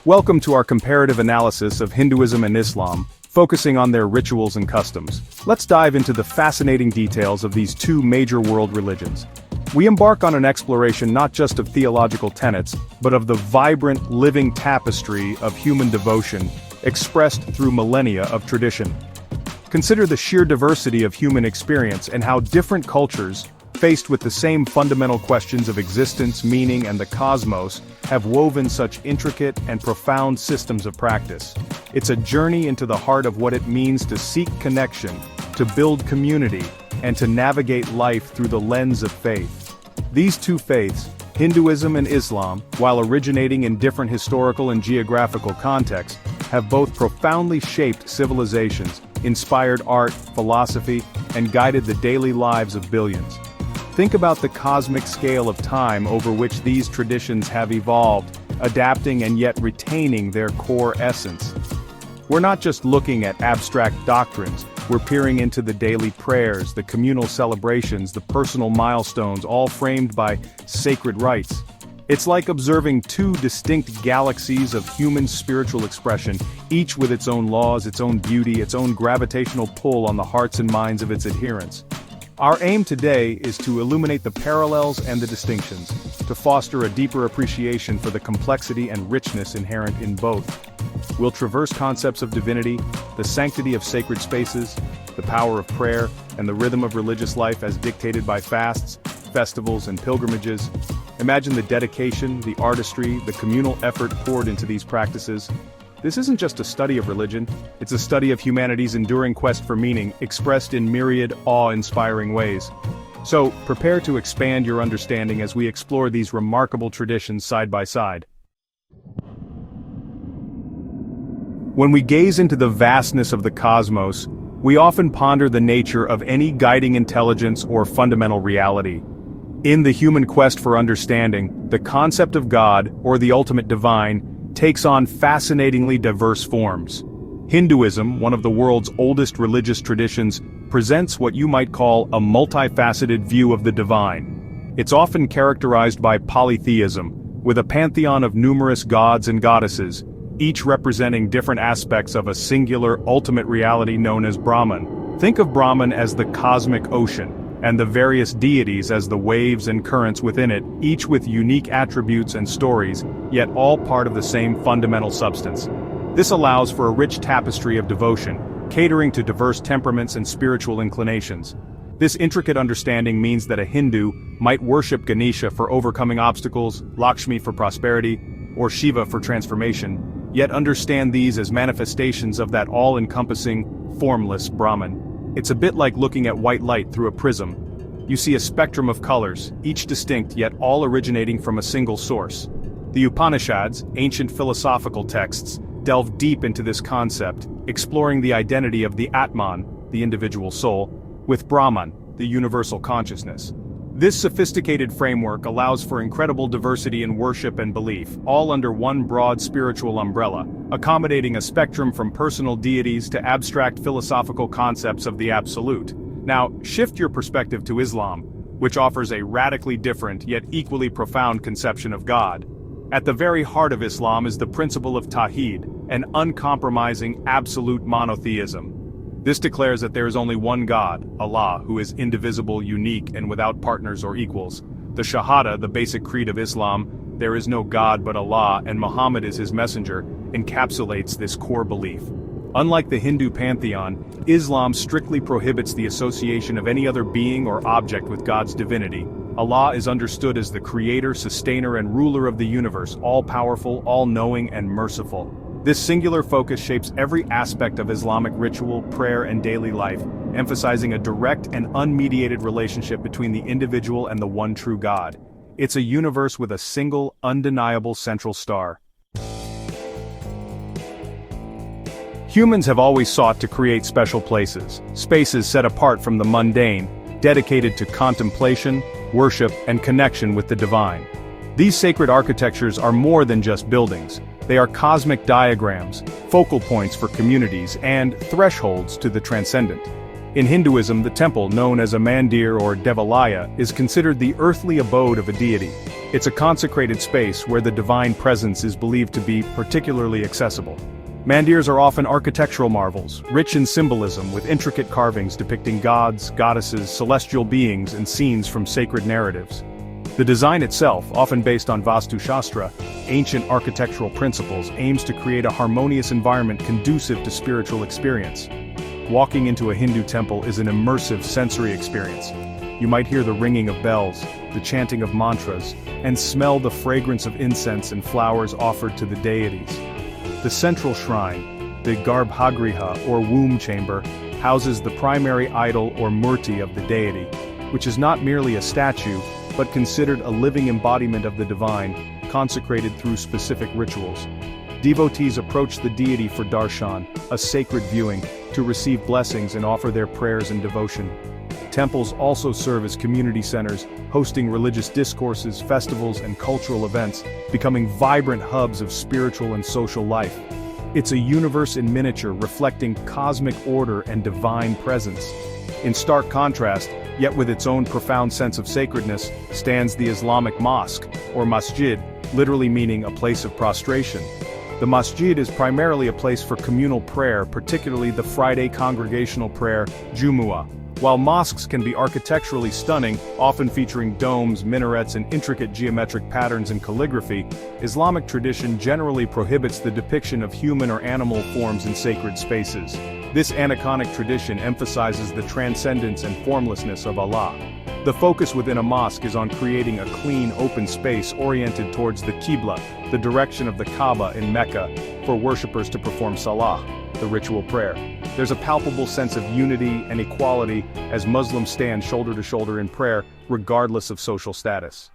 Welcome to our comparative analysis of Hinduism and Islam, focusing on their rituals and customs. Let's dive into the fascinating details of these two major world religions. We embark on an exploration not just of theological tenets, but of the vibrant, living tapestry of human devotion, expressed through millennia of tradition. Consider the sheer diversity of human experience and how different cultures, faced with the same fundamental questions of existence, meaning, and the cosmos, have woven such intricate and profound systems of practice. It's a journey into the heart of what it means to seek connection, to build community, and to navigate life through the lens of faith. These two faiths, Hinduism and Islam, while originating in different historical and geographical contexts, have both profoundly shaped civilizations, inspired art, philosophy, and guided the daily lives of billions. Think about the cosmic scale of time over which these traditions have evolved, adapting and yet retaining their core essence. We're not just looking at abstract doctrines, we're peering into the daily prayers, the communal celebrations, the personal milestones, all framed by sacred rites. It's like observing two distinct galaxies of human spiritual expression, each with its own laws, its own beauty, its own gravitational pull on the hearts and minds of its adherents. Our aim today is to illuminate the parallels and the distinctions, to foster a deeper appreciation for the complexity and richness inherent in both. We'll traverse concepts of divinity, the sanctity of sacred spaces, the power of prayer, and the rhythm of religious life as dictated by fasts, festivals, and pilgrimages. Imagine the dedication, the artistry, the communal effort poured into these practices. This isn't just a study of religion, it's a study of humanity's enduring quest for meaning, expressed in myriad, awe-inspiring ways. So, prepare to expand your understanding as we explore these remarkable traditions side by side. When we gaze into the vastness of the cosmos, we often ponder the nature of any guiding intelligence or fundamental reality. In the human quest for understanding, the concept of God, or the ultimate divine, takes on fascinatingly diverse forms. Hinduism, one of the world's oldest religious traditions, presents what you might call a multifaceted view of the divine. It's often characterized by polytheism, with a pantheon of numerous gods and goddesses, each representing different aspects of a singular ultimate reality known as Brahman. Think of Brahman as the cosmic ocean, and the various deities as the waves and currents within it, each with unique attributes and stories, yet all part of the same fundamental substance. This allows for a rich tapestry of devotion, catering to diverse temperaments and spiritual inclinations. This intricate understanding means that a Hindu might worship Ganesha for overcoming obstacles, Lakshmi for prosperity, or Shiva for transformation, yet understand these as manifestations of that all-encompassing, formless Brahman. It's a bit like looking at white light through a prism. You see a spectrum of colors, each distinct yet all originating from a single source. The Upanishads, ancient philosophical texts, delve deep into this concept, exploring the identity of the Atman, the individual soul, with Brahman, the universal consciousness. This sophisticated framework allows for incredible diversity in worship and belief, all under one broad spiritual umbrella, accommodating a spectrum from personal deities to abstract philosophical concepts of the absolute. Now, shift your perspective to Islam, which offers a radically different yet equally profound conception of God. At the very heart of Islam is the principle of Tawhid, an uncompromising absolute monotheism. This declares that there is only one God, Allah, who is indivisible, unique, and without partners or equals. The Shahada, the basic creed of Islam, there is no God but Allah and Muhammad is his messenger, encapsulates this core belief. Unlike the Hindu pantheon, Islam strictly prohibits the association of any other being or object with God's divinity. Allah is understood as the creator, sustainer, and ruler of the universe, all-powerful, all-knowing, and merciful. This singular focus shapes every aspect of Islamic ritual, prayer, and daily life, emphasizing a direct and unmediated relationship between the individual and the one true God. It's a universe with a single, undeniable central star. Humans have always sought to create special places, spaces set apart from the mundane, dedicated to contemplation, worship, and connection with the divine. These sacred architectures are more than just buildings. They are cosmic diagrams, focal points for communities, and thresholds to the transcendent. In Hinduism, the temple, known as a mandir or devalaya, is considered the earthly abode of a deity. It's a consecrated space where the divine presence is believed to be particularly accessible. Mandirs are often architectural marvels, rich in symbolism with intricate carvings depicting gods, goddesses, celestial beings, and scenes from sacred narratives. The design itself, often based on Vastu Shastra, ancient architectural principles, aims to create a harmonious environment conducive to spiritual experience. Walking into a Hindu temple is an immersive sensory experience. You might hear the ringing of bells, the chanting of mantras, and smell the fragrance of incense and flowers offered to the deities. The central shrine, the Garbhagriha or womb chamber, houses the primary idol or murti of the deity, which is not merely a statue, but considered a living embodiment of the divine, consecrated through specific rituals. Devotees approach the deity for darshan, a sacred viewing, to receive blessings and offer their prayers and devotion. Temples also serve as community centers, hosting religious discourses, festivals, and cultural events, becoming vibrant hubs of spiritual and social life. It's a universe in miniature reflecting cosmic order and divine presence. In stark contrast, yet with its own profound sense of sacredness, stands the Islamic mosque, or masjid, literally meaning a place of prostration. The masjid is primarily a place for communal prayer, particularly the Friday congregational prayer, Jumu'ah. While mosques can be architecturally stunning, often featuring domes, minarets, and intricate geometric patterns and calligraphy, Islamic tradition generally prohibits the depiction of human or animal forms in sacred spaces. This aniconic tradition emphasizes the transcendence and formlessness of Allah. The focus within a mosque is on creating a clean, open space oriented towards the Qibla, the direction of the Kaaba in Mecca, for worshippers to perform salah, the ritual prayer. There's a palpable sense of unity and equality as Muslims stand shoulder to shoulder in prayer, regardless of social status.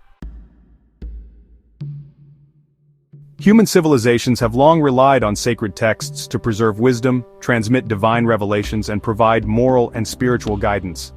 Human civilizations have long relied on sacred texts to preserve wisdom, transmit divine revelations, and provide moral and spiritual guidance.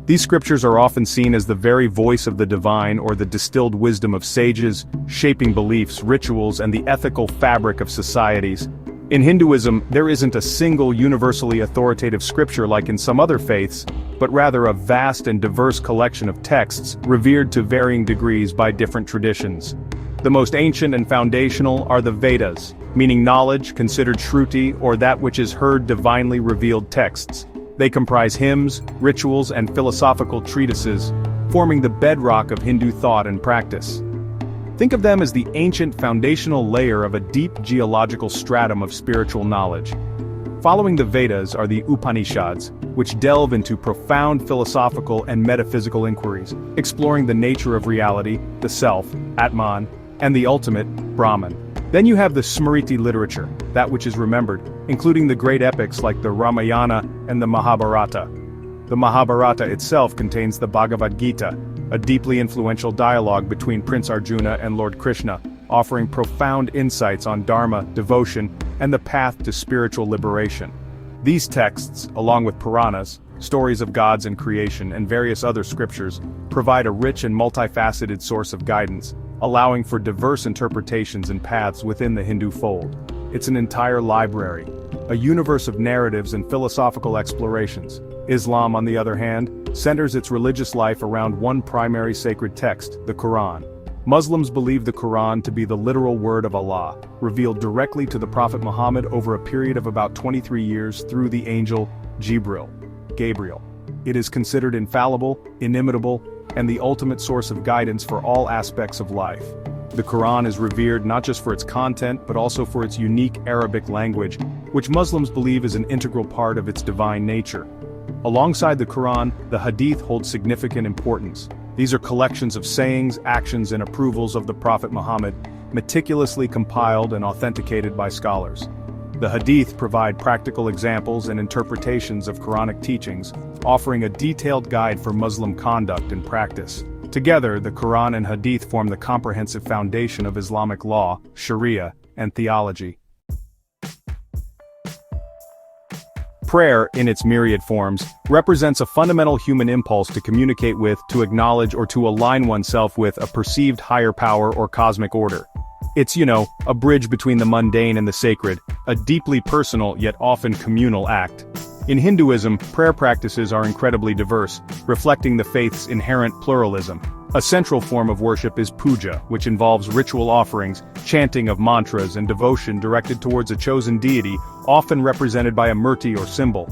These scriptures are often seen as the very voice of the divine or the distilled wisdom of sages, shaping beliefs, rituals, and the ethical fabric of societies. In Hinduism, there isn't a single universally authoritative scripture like in some other faiths, but rather a vast and diverse collection of texts revered to varying degrees by different traditions. The most ancient and foundational are the Vedas, meaning knowledge considered Shruti or that which is heard divinely revealed texts. They comprise hymns, rituals, and philosophical treatises, forming the bedrock of Hindu thought and practice. Think of them as the ancient foundational layer of a deep geological stratum of spiritual knowledge. Following the Vedas are the Upanishads, which delve into profound philosophical and metaphysical inquiries, exploring the nature of reality, the self, Atman, and the ultimate, Brahman. Then you have the Smriti literature, that which is remembered, including the great epics like the Ramayana and the Mahabharata. The Mahabharata itself contains the Bhagavad Gita, a deeply influential dialogue between Prince Arjuna and Lord Krishna, offering profound insights on dharma, devotion, and the path to spiritual liberation. These texts, along with Puranas, stories of gods and creation, and various other scriptures, provide a rich and multifaceted source of guidance, allowing for diverse interpretations and paths within the Hindu fold. It's an entire library, a universe of narratives and philosophical explorations. Islam, on the other hand, centers its religious life around one primary sacred text, the Quran. Muslims believe the Quran to be the literal word of Allah, revealed directly to the Prophet Muhammad over a period of about 23 years through the angel Gabriel. It is considered infallible, inimitable, and the ultimate source of guidance for all aspects of life. The Quran is revered not just for its content but also for its unique Arabic language, which Muslims believe is an integral part of its divine nature. Alongside the Quran, the Hadith holds significant importance. These are collections of sayings, actions, and approvals of the Prophet Muhammad, meticulously compiled and authenticated by scholars. The Hadith provide practical examples and interpretations of Quranic teachings, offering a detailed guide for Muslim conduct and practice. Together, the Quran and Hadith form the comprehensive foundation of Islamic law, Sharia, and theology. Prayer, in its myriad forms, represents a fundamental human impulse to communicate with, to acknowledge, or to align oneself with a perceived higher power or cosmic order. It's, a bridge between the mundane and the sacred, a deeply personal yet often communal act. In Hinduism, prayer practices are incredibly diverse, reflecting the faith's inherent pluralism. A central form of worship is puja, which involves ritual offerings, chanting of mantras and devotion directed towards a chosen deity, often represented by a murti or symbol.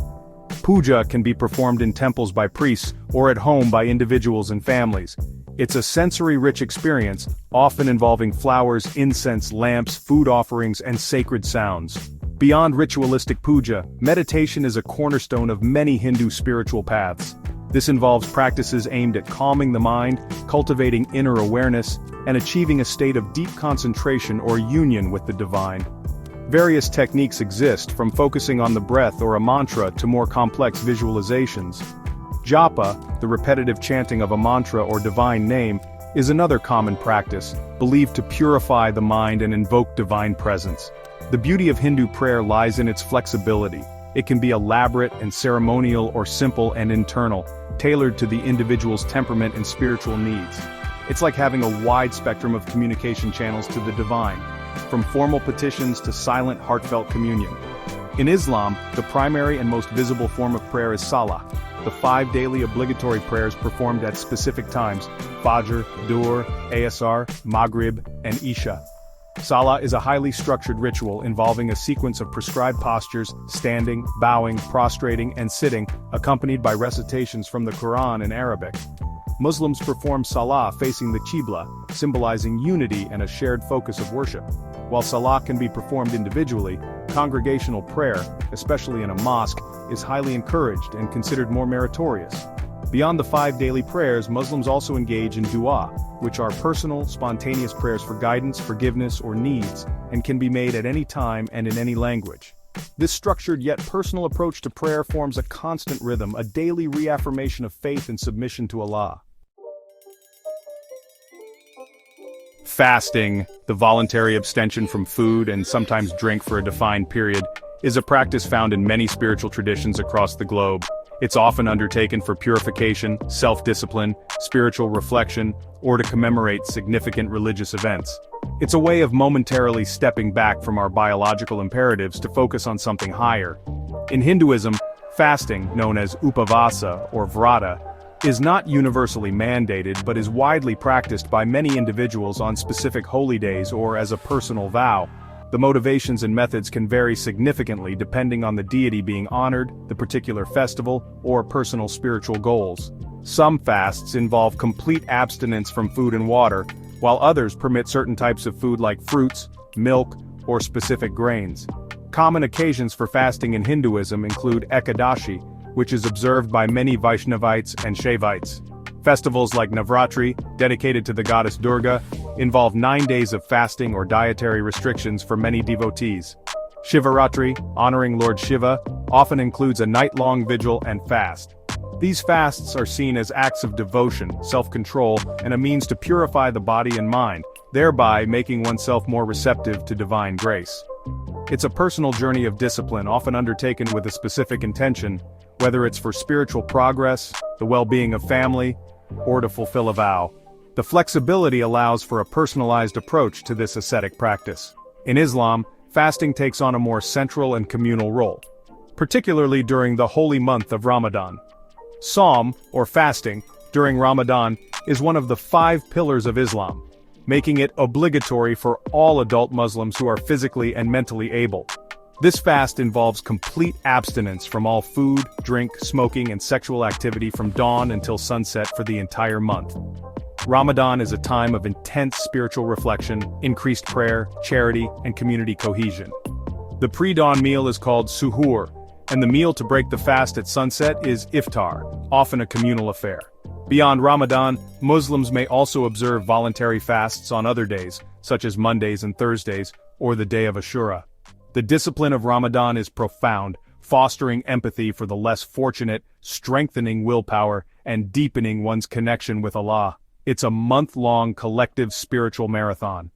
Puja can be performed in temples by priests or at home by individuals and families. It's a sensory-rich experience, often involving flowers, incense, lamps, food offerings, and sacred sounds. Beyond ritualistic puja, meditation is a cornerstone of many Hindu spiritual paths. This involves practices aimed at calming the mind, cultivating inner awareness, and achieving a state of deep concentration or union with the divine. Various techniques exist, from focusing on the breath or a mantra to more complex visualizations. Japa, the repetitive chanting of a mantra or divine name, is another common practice, believed to purify the mind and invoke divine presence. The beauty of Hindu prayer lies in its flexibility. It can be elaborate and ceremonial or simple and internal, tailored to the individual's temperament and spiritual needs. It's like having a wide spectrum of communication channels to the divine, from formal petitions to silent, heartfelt communion. In Islam, the primary and most visible form of prayer is salah, the 5 daily obligatory prayers performed at specific times: Fajr, Dhuhr, Asr, Maghrib, and Isha. Salah is a highly structured ritual involving a sequence of prescribed postures, standing, bowing, prostrating, and sitting, accompanied by recitations from the Quran in Arabic. Muslims perform salah facing the Qibla, symbolizing unity and a shared focus of worship. While salah can be performed individually, congregational prayer, especially in a mosque, is highly encouraged and considered more meritorious. Beyond the 5 daily prayers, Muslims also engage in dua, which are personal, spontaneous prayers for guidance, forgiveness, or needs, and can be made at any time and in any language. This structured yet personal approach to prayer forms a constant rhythm, a daily reaffirmation of faith and submission to Allah. Fasting, the voluntary abstention from food and sometimes drink for a defined period, is a practice found in many spiritual traditions across the globe. It's often undertaken for purification, self-discipline, spiritual reflection, or to commemorate significant religious events. It's a way of momentarily stepping back from our biological imperatives to focus on something higher. In Hinduism, fasting, known as upavasa or vrata, is not universally mandated but is widely practiced by many individuals on specific holy days or as a personal vow. The motivations and methods can vary significantly depending on the deity being honored, the particular festival, or personal spiritual goals. Some fasts involve complete abstinence from food and water, while others permit certain types of food like fruits, milk, or specific grains. Common occasions for fasting in Hinduism include Ekadashi, which is observed by many Vaishnavites and Shaivites. Festivals like Navratri, dedicated to the goddess Durga, involve 9 days of fasting or dietary restrictions for many devotees. Shivaratri, honoring Lord Shiva, often includes a night-long vigil and fast. These fasts are seen as acts of devotion, self-control, and a means to purify the body and mind, thereby making oneself more receptive to divine grace. It's a personal journey of discipline often undertaken with a specific intention, whether it's for spiritual progress, the well-being of family, or to fulfill a vow. The flexibility allows for a personalized approach to this ascetic practice. In Islam, fasting takes on a more central and communal role, particularly during the holy month of Ramadan. Sawm, or fasting, during Ramadan, is one of the 5 pillars of Islam, making it obligatory for all adult Muslims who are physically and mentally able. This fast involves complete abstinence from all food, drink, smoking, and sexual activity from dawn until sunset for the entire month. Ramadan is a time of intense spiritual reflection, increased prayer, charity, and community cohesion. The pre-dawn meal is called suhoor, and the meal to break the fast at sunset is iftar, often a communal affair. Beyond Ramadan, Muslims may also observe voluntary fasts on other days, such as Mondays and Thursdays, or the day of Ashura. The discipline of Ramadan is profound, fostering empathy for the less fortunate, strengthening willpower, and deepening one's connection with Allah. It's a month-long collective spiritual marathon.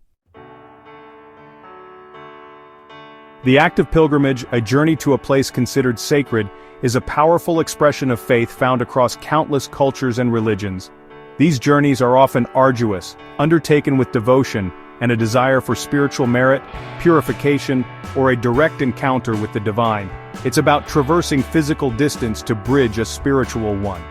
The act of pilgrimage, a journey to a place considered sacred, is a powerful expression of faith found across countless cultures and religions. These journeys are often arduous, undertaken with devotion, and a desire for spiritual merit, purification, or a direct encounter with the divine. It's about traversing physical distance to bridge a spiritual one.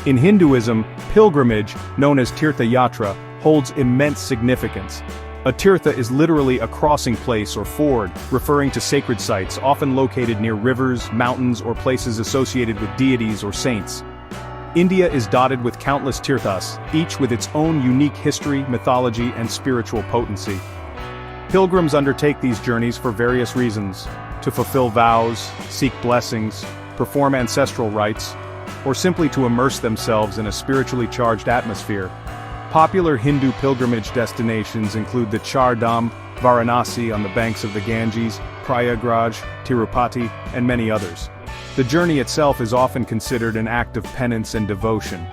In Hinduism, pilgrimage, known as Tirtha Yatra, holds immense significance. A tirtha is literally a crossing place or ford, referring to sacred sites often located near rivers, mountains, or places associated with deities or saints. India is dotted with countless tirthas, each with its own unique history, mythology, and spiritual potency. Pilgrims undertake these journeys for various reasons: to fulfill vows, seek blessings, perform ancestral rites, or simply to immerse themselves in a spiritually charged atmosphere. Popular Hindu pilgrimage destinations include the Char Dham, Varanasi on the banks of the Ganges, Prayagraj, Tirupati, and many others. The journey itself is often considered an act of penance and devotion.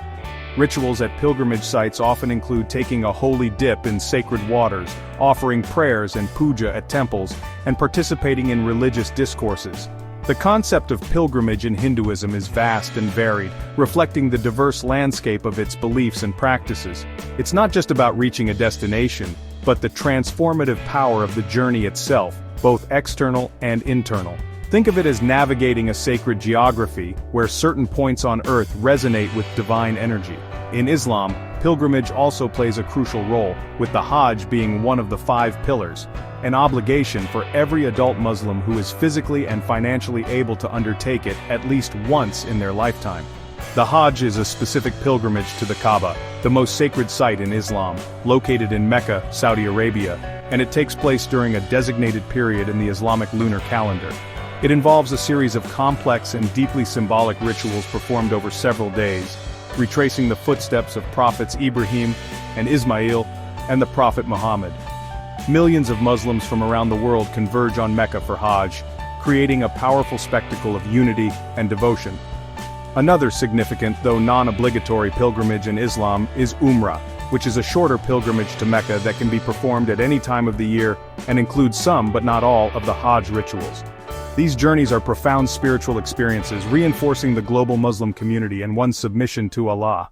Rituals at pilgrimage sites often include taking a holy dip in sacred waters, offering prayers and puja at temples, and participating in religious discourses. The concept of pilgrimage in Hinduism is vast and varied, reflecting the diverse landscape of its beliefs and practices. It's not just about reaching a destination, but the transformative power of the journey itself, both external and internal. Think of it as navigating a sacred geography, where certain points on Earth resonate with divine energy. In Islam, pilgrimage also plays a crucial role, with the Hajj being one of the 5 pillars, an obligation for every adult Muslim who is physically and financially able to undertake it at least once in their lifetime. The Hajj is a specific pilgrimage to the Kaaba, the most sacred site in Islam, located in Mecca, Saudi Arabia, and it takes place during a designated period in the Islamic lunar calendar. It involves a series of complex and deeply symbolic rituals performed over several days, retracing the footsteps of Prophets Ibrahim and Ismail and the Prophet Muhammad. Millions of Muslims from around the world converge on Mecca for Hajj, creating a powerful spectacle of unity and devotion. Another significant, though non-obligatory pilgrimage in Islam is Umrah, which is a shorter pilgrimage to Mecca that can be performed at any time of the year and includes some but not all of the Hajj rituals. These journeys are profound spiritual experiences, reinforcing the global Muslim community and one's submission to Allah.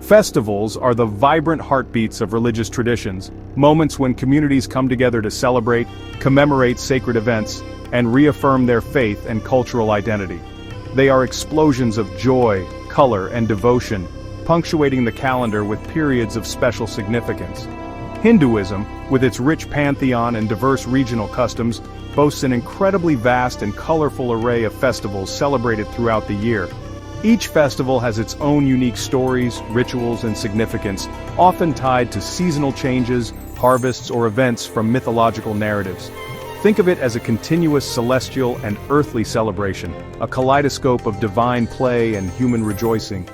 Festivals are the vibrant heartbeats of religious traditions, moments when communities come together to celebrate, commemorate sacred events, and reaffirm their faith and cultural identity. They are explosions of joy, color, and devotion, punctuating the calendar with periods of special significance. Hinduism, with its rich pantheon and diverse regional customs, boasts an incredibly vast and colorful array of festivals celebrated throughout the year. Each festival has its own unique stories, rituals, and significance, often tied to seasonal changes, harvests, or events from mythological narratives. Think of it as a continuous celestial and earthly celebration, a kaleidoscope of divine play and human rejoicing.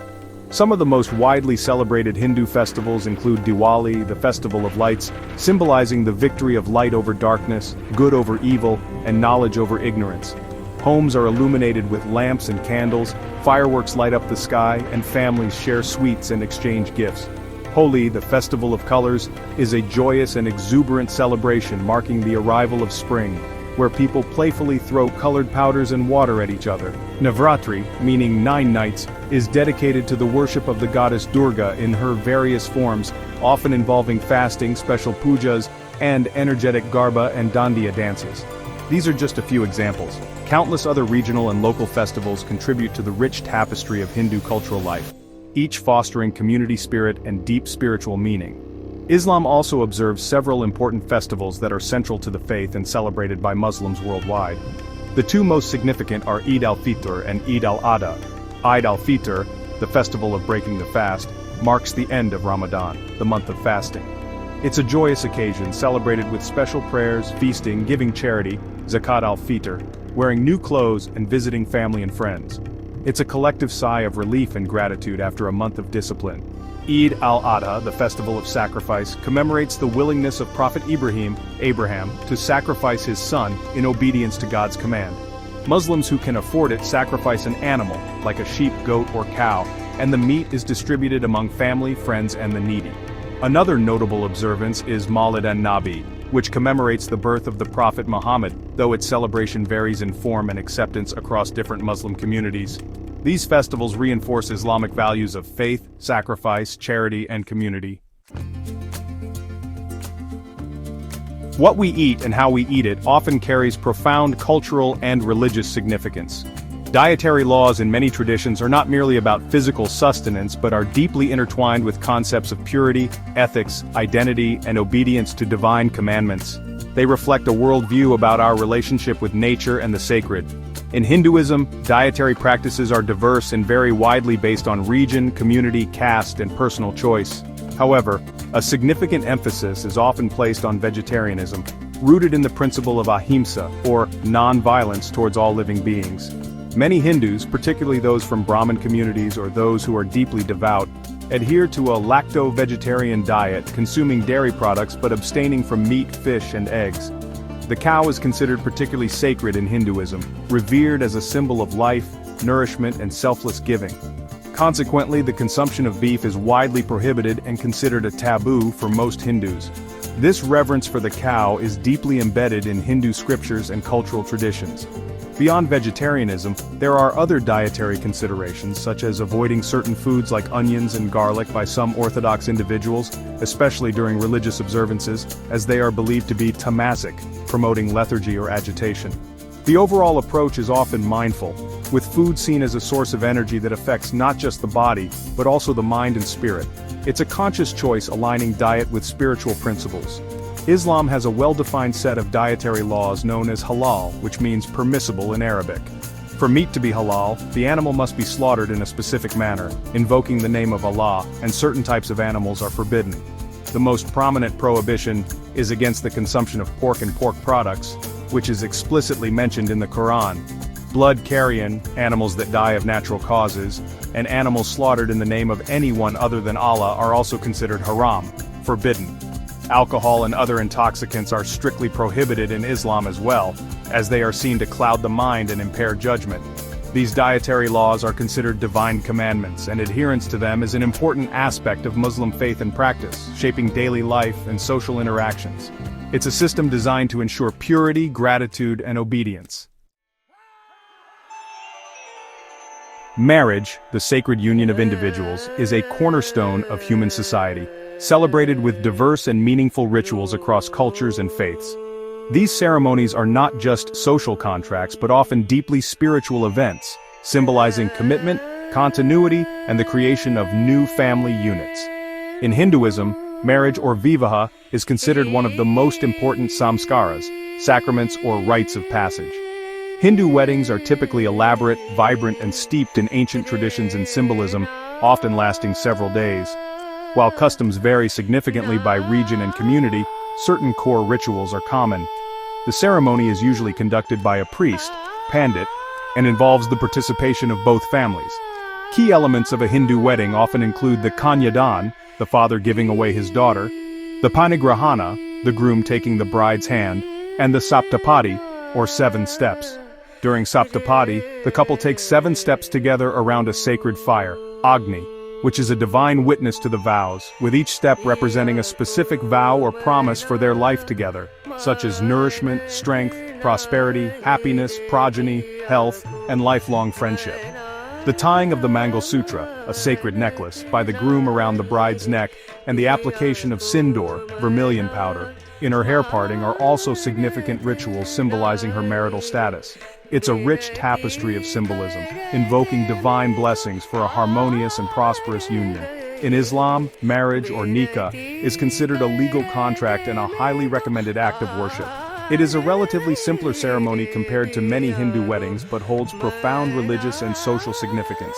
Some of the most widely celebrated Hindu festivals include Diwali, the Festival of Lights, symbolizing the victory of light over darkness, good over evil, and knowledge over ignorance. Homes are illuminated with lamps and candles, fireworks light up the sky, and families share sweets and exchange gifts. Holi, the Festival of Colors, is a joyous and exuberant celebration marking the arrival of spring, where people playfully throw colored powders and water at each other. Navratri, meaning 9 nights, is dedicated to the worship of the goddess Durga in her various forms, often involving fasting, special pujas, and energetic garba and dandiya dances. These are just a few examples. Countless other regional and local festivals contribute to the rich tapestry of Hindu cultural life, each fostering community spirit and deep spiritual meaning. Islam also observes several important festivals that are central to the faith and celebrated by Muslims worldwide. The 2 most significant are Eid al-Fitr and Eid al-Adha. Eid al-Fitr, the festival of breaking the fast, marks the end of Ramadan, the month of fasting. It's a joyous occasion celebrated with special prayers, feasting, giving charity, zakat al-Fitr, wearing new clothes, and visiting family and friends. It's a collective sigh of relief and gratitude after a month of discipline. Eid al-Adha, the festival of sacrifice, commemorates the willingness of Prophet Abraham, to sacrifice his son in obedience to God's command. Muslims who can afford it sacrifice an animal, like a sheep, goat, or cow, and the meat is distributed among family, friends, and the needy. Another notable observance is Mawlid an-Nabi, which commemorates the birth of the Prophet Muhammad, though its celebration varies in form and acceptance across different Muslim communities. These festivals reinforce Islamic values of faith, sacrifice, charity, and community. What we eat and how we eat it often carries profound cultural and religious significance. Dietary laws in many traditions are not merely about physical sustenance but are deeply intertwined with concepts of purity, ethics, identity, and obedience to divine commandments. They reflect a worldview about our relationship with nature and the sacred. In Hinduism, dietary practices are diverse and vary widely based on region, community, caste, and personal choice. However, a significant emphasis is often placed on vegetarianism, rooted in the principle of ahimsa, or non-violence towards all living beings. Many Hindus, particularly those from Brahmin communities or those who are deeply devout, adhere to a lacto-vegetarian diet, consuming dairy products but abstaining from meat, fish, and eggs. The cow is considered particularly sacred in Hinduism, revered as a symbol of life, nourishment, and selfless giving. Consequently, the consumption of beef is widely prohibited and considered a taboo for most Hindus. This reverence for the cow is deeply embedded in Hindu scriptures and cultural traditions. Beyond vegetarianism, there are other dietary considerations such as avoiding certain foods like onions and garlic by some Orthodox individuals, especially during religious observances, as they are believed to be tamasic, promoting lethargy or agitation. The overall approach is often mindful, with food seen as a source of energy that affects not just the body, but also the mind and spirit. It's a conscious choice aligning diet with spiritual principles. Islam has a well-defined set of dietary laws known as halal, which means permissible in Arabic. For meat to be halal, the animal must be slaughtered in a specific manner, invoking the name of Allah, and certain types of animals are forbidden. The most prominent prohibition is against the consumption of pork and pork products, which is explicitly mentioned in the Quran. Blood carrion, animals that die of natural causes, and animals slaughtered in the name of anyone other than Allah are also considered haram, forbidden. Alcohol and other intoxicants are strictly prohibited in Islam as well, as they are seen to cloud the mind and impair judgment. These dietary laws are considered divine commandments, and adherence to them is an important aspect of Muslim faith and practice, shaping daily life and social interactions. It's a system designed to ensure purity, gratitude, and obedience. Marriage, the sacred union of individuals, is a cornerstone of human society, celebrated with diverse and meaningful rituals across cultures and faiths. These ceremonies are not just social contracts but often deeply spiritual events, symbolizing commitment, continuity, and the creation of new family units. In Hinduism, marriage or vivaha is considered one of the most important samskaras, sacraments or rites of passage. Hindu weddings are typically elaborate, vibrant, and steeped in ancient traditions and symbolism, often lasting several days. While customs vary significantly by region and community, certain core rituals are common. The ceremony is usually conducted by a priest, pandit, and involves the participation of both families. Key elements of a Hindu wedding often include the kanyadan, the father giving away his daughter, the panigrahana, the groom taking the bride's hand, and the saptapadi, or 7 steps. During saptapadi, the couple takes 7 steps together around a sacred fire, Agni, which is a divine witness to the vows, with each step representing a specific vow or promise for their life together, such as nourishment, strength, prosperity, happiness, progeny, health, and lifelong friendship. The tying of the Mangal Sutra, a sacred necklace, by the groom around the bride's neck, and the application of sindoor, vermilion powder, in her hair parting are also significant rituals symbolizing her marital status. It's a rich tapestry of symbolism, invoking divine blessings for a harmonious and prosperous union. In Islam, marriage or nikah is considered a legal contract and a highly recommended act of worship. It is a relatively simpler ceremony compared to many Hindu weddings but holds profound religious and social significance.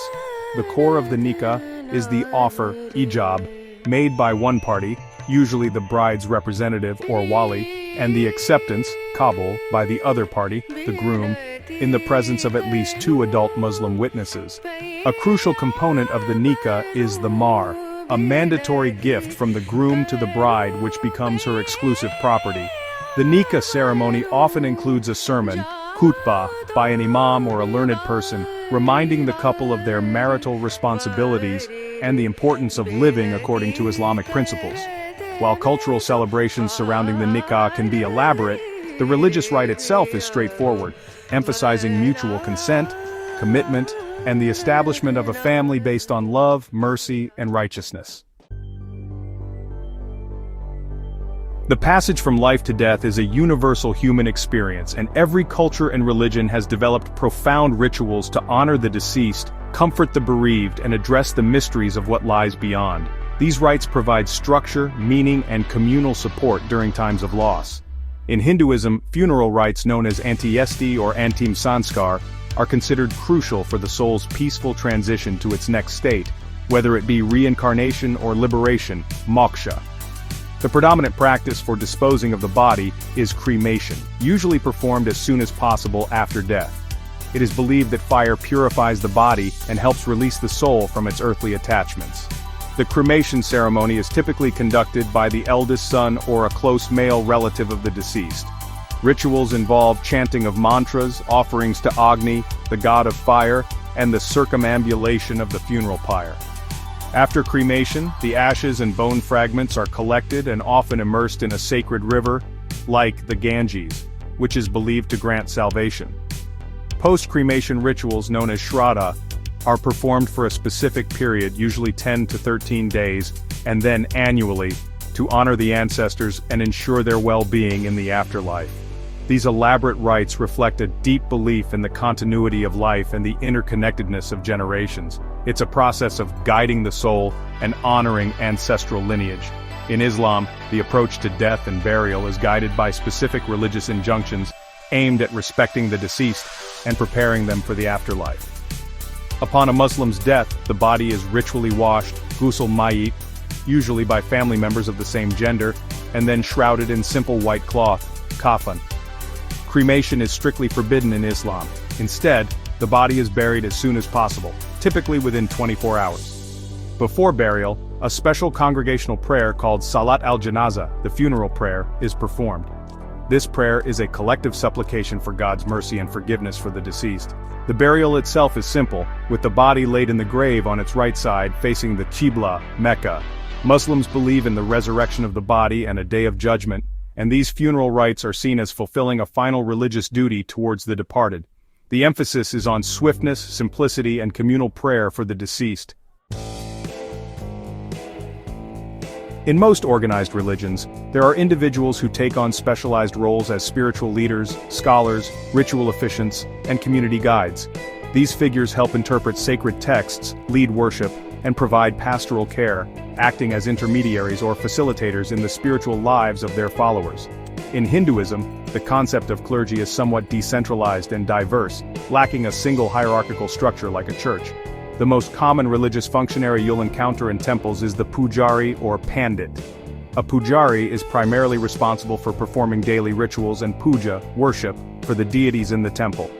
The core of the nikah is the offer, ijab, made by one party, usually the bride's representative or wali, and the acceptance, qabul, by the other party, the groom, in the presence of at least 2 adult Muslim witnesses. A crucial component of the nikah is the mahr, a mandatory gift from the groom to the bride which becomes her exclusive property. The nikah ceremony often includes a sermon, khutbah, by an imam or a learned person, reminding the couple of their marital responsibilities and the importance of living according to Islamic principles. While cultural celebrations surrounding the nikah can be elaborate, the religious rite itself is straightforward, emphasizing mutual consent, commitment, and the establishment of a family based on love, mercy, and righteousness. The passage from life to death is a universal human experience, and every culture and religion has developed profound rituals to honor the deceased, comfort the bereaved, and address the mysteries of what lies beyond. These rites provide structure, meaning, and communal support during times of loss. In Hinduism, funeral rites known as antyesti or antim sanskar are considered crucial for the soul's peaceful transition to its next state, whether it be reincarnation or liberation, moksha. The predominant practice for disposing of the body is cremation, usually performed as soon as possible after death. It is believed that fire purifies the body and helps release the soul from its earthly attachments. The cremation ceremony is typically conducted by the eldest son or a close male relative of the deceased. Rituals involve chanting of mantras, offerings to Agni, the god of fire, and the circumambulation of the funeral pyre. After cremation, the ashes and bone fragments are collected and often immersed in a sacred river, like the Ganges, which is believed to grant salvation. Post-cremation rituals known as shraddha are performed for a specific period, usually 10 to 13 days, and then annually, to honor the ancestors and ensure their well-being in the afterlife. These elaborate rites reflect a deep belief in the continuity of life and the interconnectedness of generations. It's a process of guiding the soul and honoring ancestral lineage. In Islam, the approach to death and burial is guided by specific religious injunctions aimed at respecting the deceased and preparing them for the afterlife. Upon a Muslim's death, the body is ritually washed, ghusl mayyit, usually by family members of the same gender, and then shrouded in simple white cloth, kafan. Cremation is strictly forbidden in Islam. Instead, the body is buried as soon as possible, typically within 24 hours. Before burial, a special congregational prayer called Salat al-Janazah, the funeral prayer, is performed. This prayer is a collective supplication for God's mercy and forgiveness for the deceased. The burial itself is simple, with the body laid in the grave on its right side facing the Qibla, Mecca. Muslims believe in the resurrection of the body and a day of judgment, and these funeral rites are seen as fulfilling a final religious duty towards the departed. The emphasis is on swiftness, simplicity, and communal prayer for the deceased. In most organized religions, there are individuals who take on specialized roles as spiritual leaders, scholars, ritual officiants, and community guides. These figures help interpret sacred texts, lead worship, and provide pastoral care, acting as intermediaries or facilitators in the spiritual lives of their followers. In Hinduism, the concept of clergy is somewhat decentralized and diverse, lacking a single hierarchical structure like a church. The most common religious functionary you'll encounter in temples is the pujari or pandit. A pujari is primarily responsible for performing daily rituals and puja, worship, for the deities in the temple.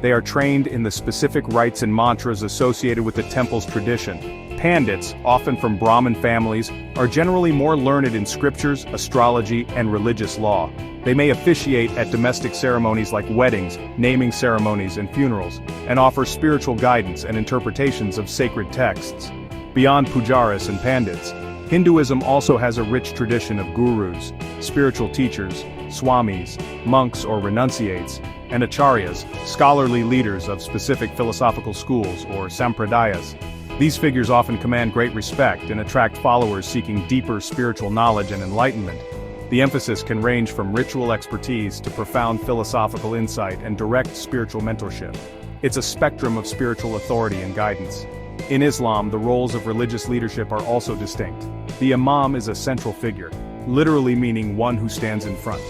They are trained in the specific rites and mantras associated with the temple's tradition. Pandits, often from Brahmin families, are generally more learned in scriptures, astrology, and religious law. They may officiate at domestic ceremonies like weddings, naming ceremonies, and funerals, and offer spiritual guidance and interpretations of sacred texts. Beyond pujaris and pandits, Hinduism also has a rich tradition of gurus, spiritual teachers, swamis, monks or renunciates, and acharyas, scholarly leaders of specific philosophical schools or sampradayas. These figures often command great respect and attract followers seeking deeper spiritual knowledge and enlightenment. The emphasis can range from ritual expertise to profound philosophical insight and direct spiritual mentorship. It's a spectrum of spiritual authority and guidance. In Islam, the roles of religious leadership are also distinct. The imam is a central figure, literally meaning one who stands in front.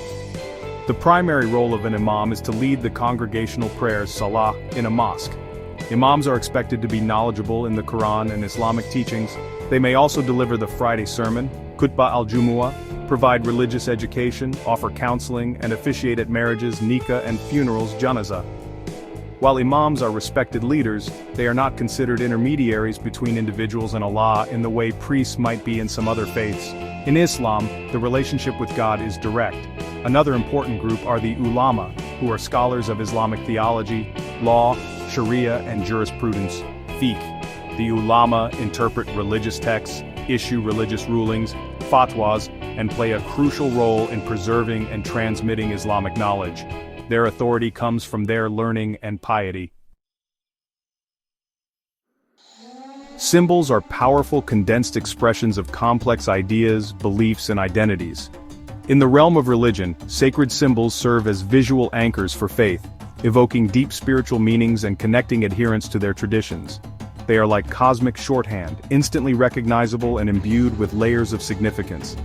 The primary role of an imam is to lead the congregational prayers salah in a mosque. Imams are expected to be knowledgeable in the Quran and Islamic teachings. They may also deliver the Friday sermon, khutbah al-Jumu'ah, provide religious education, offer counseling, and officiate at marriages, nikah, and funerals, janazah. While imams are respected leaders, they are not considered intermediaries between individuals and Allah in the way priests might be in some other faiths. In Islam, the relationship with God is direct. Another important group are the ulama, who are scholars of Islamic theology, law, Sharia, and jurisprudence, fiqh. The ulama interpret religious texts, issue religious rulings, fatwas, and play a crucial role in preserving and transmitting Islamic knowledge. Their authority comes from their learning and piety. Symbols are powerful condensed expressions of complex ideas, beliefs, and identities. In the realm of religion, sacred symbols serve as visual anchors for faith, evoking deep spiritual meanings and connecting adherents to their traditions. They are like cosmic shorthand, instantly recognizable and imbued with layers of significance.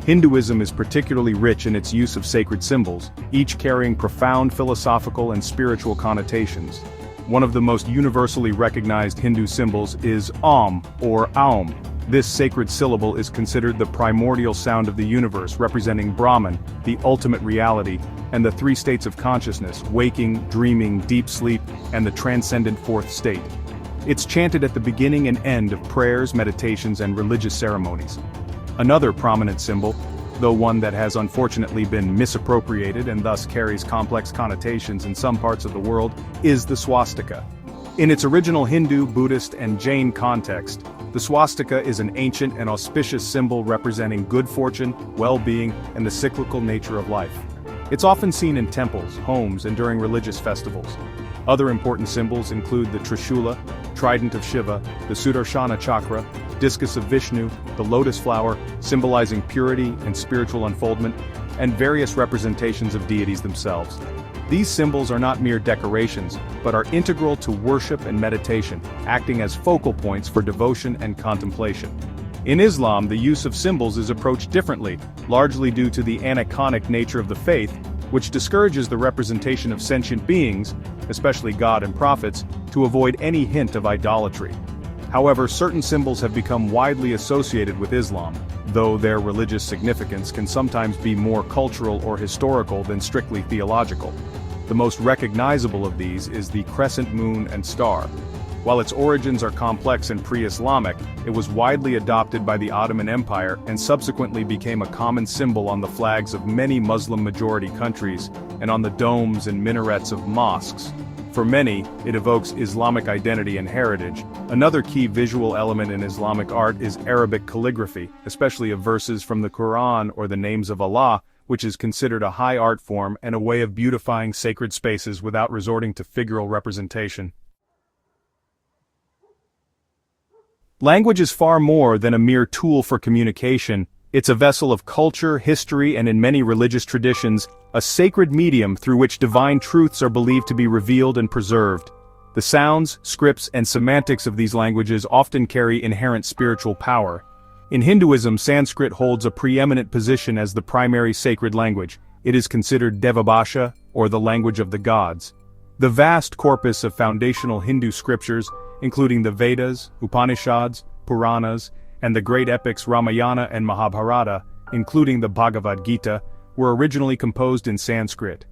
Hinduism is particularly rich in its use of sacred symbols, each carrying profound philosophical and spiritual connotations. One of the most universally recognized Hindu symbols is Om, or Aum. This sacred syllable is considered the primordial sound of the universe, representing Brahman, the ultimate reality, and the three states of consciousness: waking, dreaming, deep sleep, and the transcendent fourth state. It's chanted at the beginning and end of prayers, meditations, and religious ceremonies. Another prominent symbol, though one that has unfortunately been misappropriated and thus carries complex connotations in some parts of the world, is the swastika. In its original Hindu, Buddhist, and Jain context, the swastika is an ancient and auspicious symbol representing good fortune, well-being, and the cyclical nature of life. It's often seen in temples, homes, and during religious festivals. Other important symbols include the Trishula, trident of Shiva, the Sudarshana chakra, discus of Vishnu, the lotus flower, symbolizing purity and spiritual unfoldment, and various representations of deities themselves. These symbols are not mere decorations, but are integral to worship and meditation, acting as focal points for devotion and contemplation. In Islam, the use of symbols is approached differently, largely due to the aniconic nature of the faith, which discourages the representation of sentient beings, especially God and prophets, to avoid any hint of idolatry. However, certain symbols have become widely associated with Islam, though their religious significance can sometimes be more cultural or historical than strictly theological. The most recognizable of these is the crescent moon and star. While its origins are complex and pre-Islamic, it was widely adopted by the Ottoman Empire and subsequently became a common symbol on the flags of many Muslim-majority countries and on the domes and minarets of mosques. For many, it evokes Islamic identity and heritage. Another key visual element in Islamic art is Arabic calligraphy, especially of verses from the Quran or the names of Allah, which is considered a high art form and a way of beautifying sacred spaces without resorting to figural representation. Language is far more than a mere tool for communication. It's a vessel of culture, history, and in many religious traditions, a sacred medium through which divine truths are believed to be revealed and preserved. The sounds, scripts, and semantics of these languages often carry inherent spiritual power. In Hinduism, Sanskrit holds a preeminent position as the primary sacred language. It is considered Devabhasha, or the language of the gods. The vast corpus of foundational Hindu scriptures, including the Vedas, Upanishads, Puranas, and the great epics Ramayana and Mahabharata, including the Bhagavad Gita, were originally composed in Sanskrit.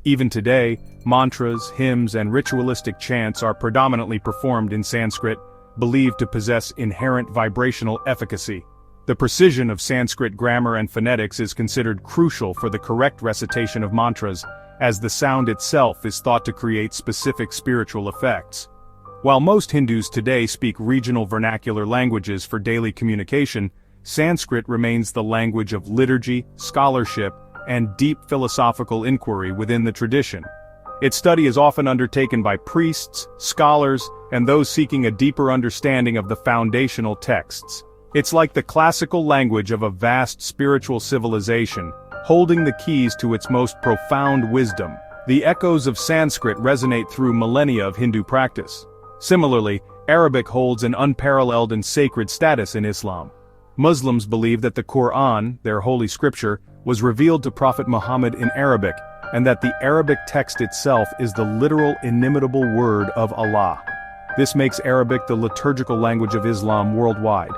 Even today, mantras, hymns, and ritualistic chants are predominantly performed in Sanskrit, believed to possess inherent vibrational efficacy. The precision of Sanskrit grammar and phonetics is considered crucial for the correct recitation of mantras, as the sound itself is thought to create specific spiritual effects. While most Hindus today speak regional vernacular languages for daily communication, Sanskrit remains the language of liturgy, scholarship, and deep philosophical inquiry within the tradition. Its study is often undertaken by priests, scholars, and those seeking a deeper understanding of the foundational texts. It's like the classical language of a vast spiritual civilization, holding the keys to its most profound wisdom. The echoes of Sanskrit resonate through millennia of Hindu practice. Similarly, Arabic holds an unparalleled and sacred status in Islam. Muslims believe that the Quran, their holy scripture, was revealed to Prophet Muhammad in Arabic, and that the Arabic text itself is the literal inimitable word of Allah. This makes Arabic the liturgical language of Islam worldwide.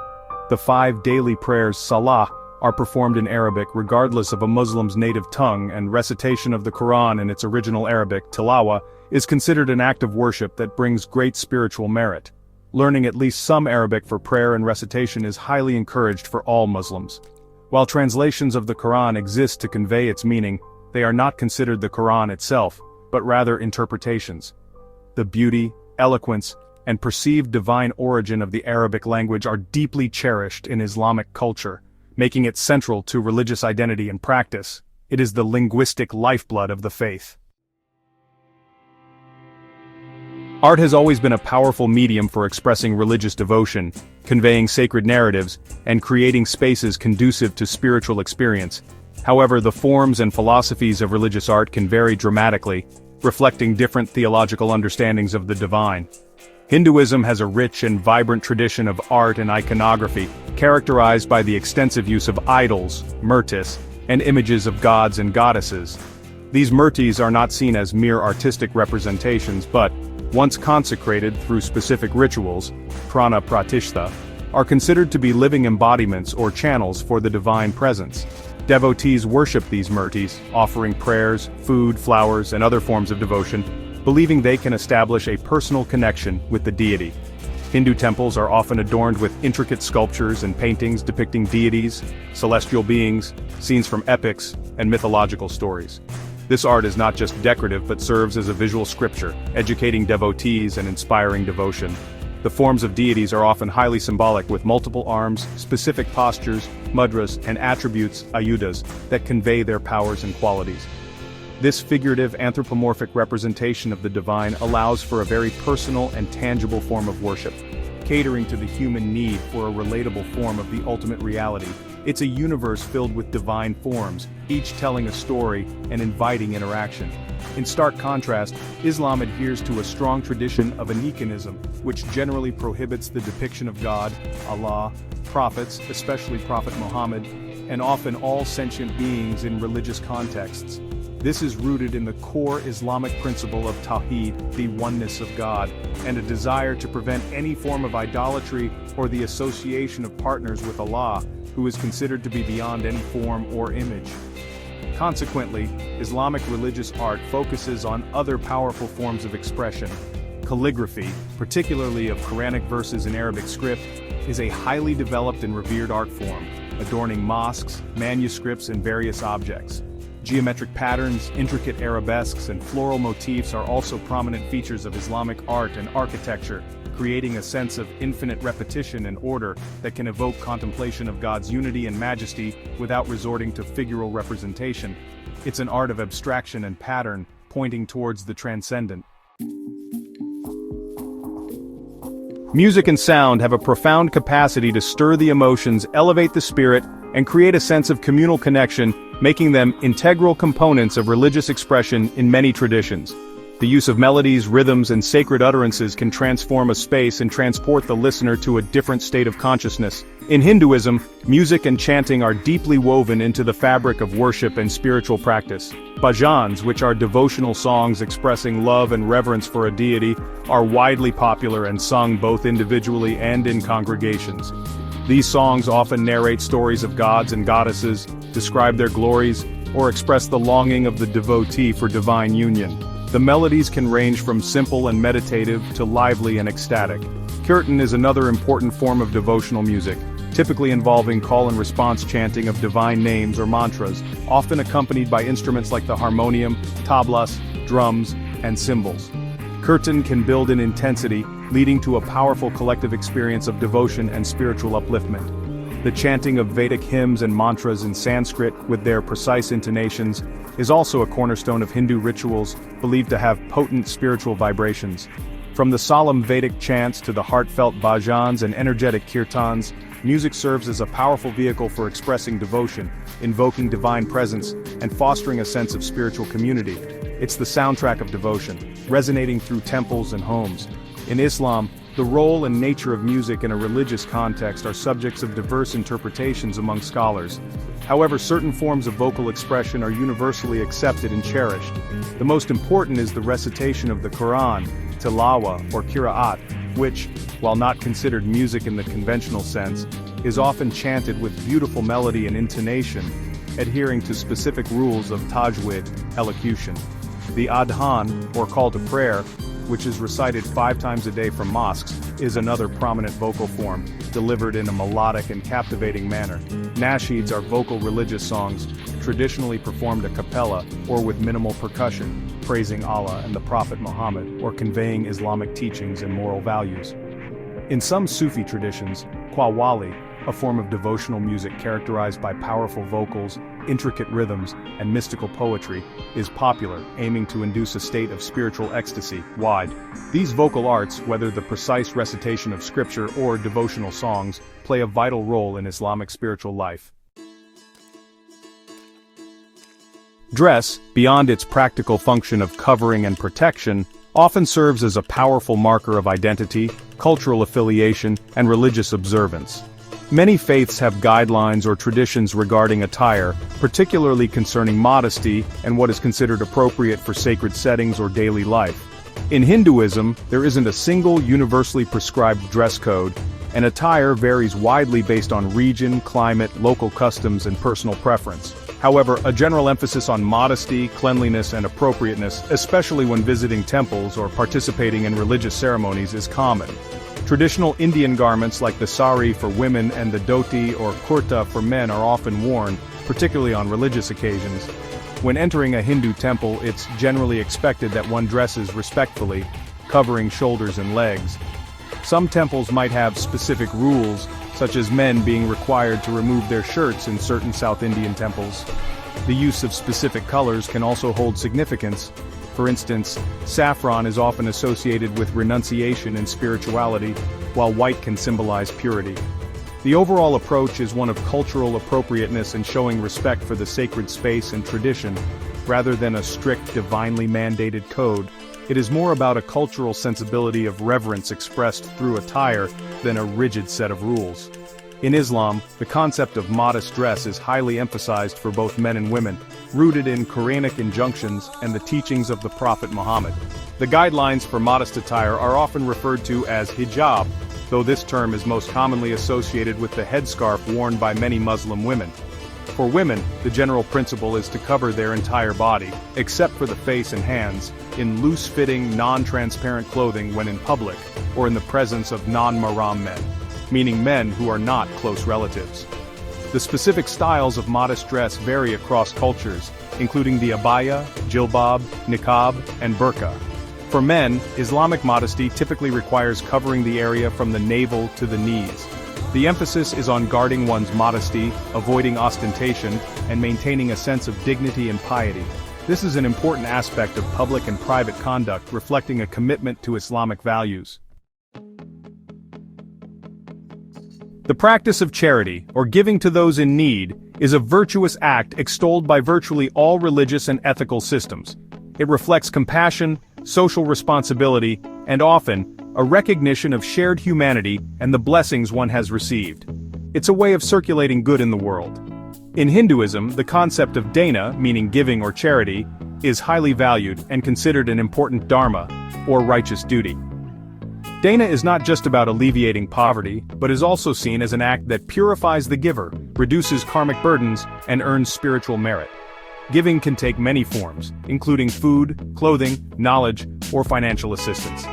The 5 daily prayers, Salah, are performed in Arabic regardless of a Muslim's native tongue, and recitation of the Quran in its original Arabic, Tilawa, is considered an act of worship that brings great spiritual merit. Learning at least some Arabic for prayer and recitation is highly encouraged for all Muslims. While translations of the Quran exist to convey its meaning, they are not considered the Quran itself, but rather interpretations. The beauty, eloquence, and perceived divine origin of the Arabic language are deeply cherished in Islamic culture, making it central to religious identity and practice. It is the linguistic lifeblood of the faith. Art has always been a powerful medium for expressing religious devotion, conveying sacred narratives, and creating spaces conducive to spiritual experience. However, the forms and philosophies of religious art can vary dramatically, reflecting different theological understandings of the divine. Hinduism has a rich and vibrant tradition of art and iconography, characterized by the extensive use of idols, murtis, and images of gods and goddesses. These murtis are not seen as mere artistic representations but, once consecrated through specific rituals, prana pratishtha, are considered to be living embodiments or channels for the divine presence. Devotees worship these murtis, offering prayers, food, flowers, and other forms of devotion, believing they can establish a personal connection with the deity. Hindu temples are often adorned with intricate sculptures and paintings depicting deities, celestial beings, scenes from epics, and mythological stories. This art is not just decorative but serves as a visual scripture, educating devotees and inspiring devotion. The forms of deities are often highly symbolic with multiple arms, specific postures, mudras, and attributes, ayudas, that convey their powers and qualities. This figurative anthropomorphic representation of the divine allows for a very personal and tangible form of worship, catering to the human need for a relatable form of the ultimate reality. It's a universe filled with divine forms, each telling a story and inviting interaction. In stark contrast, Islam adheres to a strong tradition of aniconism, which generally prohibits the depiction of God, Allah, prophets, especially Prophet Muhammad, and often all sentient beings in religious contexts. This is rooted in the core Islamic principle of Tawheed, the oneness of God, and a desire to prevent any form of idolatry or the association of partners with Allah, who is considered to be beyond any form or image. Consequently, Islamic religious art focuses on other powerful forms of expression. Calligraphy, particularly of Quranic verses in Arabic script, is a highly developed and revered art form, adorning mosques, manuscripts, and various objects. Geometric patterns, intricate arabesques, and floral motifs are also prominent features of Islamic art and architecture, creating a sense of infinite repetition and order that can evoke contemplation of God's unity and majesty without resorting to figural representation. It's an art of abstraction and pattern, pointing towards the transcendent. Music and sound have a profound capacity to stir the emotions, elevate the spirit, and create a sense of communal connection, making them integral components of religious expression in many traditions. The use of melodies, rhythms, and sacred utterances can transform a space and transport the listener to a different state of consciousness. In Hinduism, music and chanting are deeply woven into the fabric of worship and spiritual practice. Bhajans, which are devotional songs expressing love and reverence for a deity, are widely popular and sung both individually and in congregations. These songs often narrate stories of gods and goddesses, describe their glories, or express the longing of the devotee for divine union. The melodies can range from simple and meditative to lively and ecstatic. Kirtan is another important form of devotional music, typically involving call and response chanting of divine names or mantras, often accompanied by instruments like the harmonium, tablas, drums, and cymbals. Kirtan can build in intensity, leading to a powerful collective experience of devotion and spiritual upliftment. The chanting of Vedic hymns and mantras in Sanskrit, with their precise intonations, is also a cornerstone of Hindu rituals, believed to have potent spiritual vibrations. From the solemn Vedic chants to the heartfelt bhajans and energetic kirtans, music serves as a powerful vehicle for expressing devotion, invoking divine presence, and fostering a sense of spiritual community. It's the soundtrack of devotion, resonating through temples and homes. In Islam, the role and nature of music in a religious context are subjects of diverse interpretations among scholars. However, certain forms of vocal expression are universally accepted and cherished. The most important is the recitation of the Quran, tilawa or qira'at, which, while not considered music in the conventional sense, is often chanted with beautiful melody and intonation, adhering to specific rules of tajwid, elocution. The adhan, or call to prayer, which is recited 5 times a day from mosques, is another prominent vocal form, delivered in a melodic and captivating manner. Nasheeds are vocal religious songs, traditionally performed a cappella or with minimal percussion, praising Allah and the Prophet Muhammad or conveying Islamic teachings and moral values. In some Sufi traditions, qawwali, a form of devotional music characterized by powerful vocals, intricate rhythms, and mystical poetry, is popular, aiming to induce a state of spiritual ecstasy. Wide. These vocal arts, whether the precise recitation of scripture or devotional songs, play a vital role in Islamic spiritual life. Dress, beyond its practical function of covering and protection, often serves as a powerful marker of identity, cultural affiliation, and religious observance. Many faiths have guidelines or traditions regarding attire, particularly concerning modesty and what is considered appropriate for sacred settings or daily life. In Hinduism, there isn't a single universally prescribed dress code, and attire varies widely based on region, climate, local customs, and personal preference. However, a general emphasis on modesty, cleanliness, and appropriateness, especially when visiting temples or participating in religious ceremonies, is common. Traditional Indian garments like the sari for women and the dhoti or kurta for men are often worn, particularly on religious occasions. When entering a Hindu temple, it's generally expected that one dresses respectfully, covering shoulders and legs. Some temples might have specific rules, such as men being required to remove their shirts in certain South Indian temples. The use of specific colors can also hold significance. For instance, saffron is often associated with renunciation and spirituality, while white can symbolize purity. The overall approach is one of cultural appropriateness and showing respect for the sacred space and tradition, rather than a strict, divinely mandated code. It is more about a cultural sensibility of reverence expressed through attire than a rigid set of rules. In Islam, the concept of modest dress is highly emphasized for both men and women, rooted in Quranic injunctions and the teachings of the Prophet Muhammad. The guidelines for modest attire are often referred to as hijab, though this term is most commonly associated with the headscarf worn by many Muslim women. For women, the general principle is to cover their entire body, except for the face and hands, in loose-fitting, non-transparent clothing when in public, or in the presence of non-mahram men, meaning men who are not close relatives. The specific styles of modest dress vary across cultures, including the abaya, jilbab, niqab, and burqa. For men, Islamic modesty typically requires covering the area from the navel to the knees. The emphasis is on guarding one's modesty, avoiding ostentation, and maintaining a sense of dignity and piety. This is an important aspect of public and private conduct, reflecting a commitment to Islamic values. The practice of charity, or giving to those in need, is a virtuous act extolled by virtually all religious and ethical systems. It reflects compassion, social responsibility, and often, a recognition of shared humanity and the blessings one has received. It's a way of circulating good in the world. In Hinduism, the concept of dana, meaning giving or charity, is highly valued and considered an important dharma, or righteous duty. Dana is not just about alleviating poverty, but is also seen as an act that purifies the giver, reduces karmic burdens, and earns spiritual merit. Giving can take many forms, including food, clothing, knowledge, or financial assistance.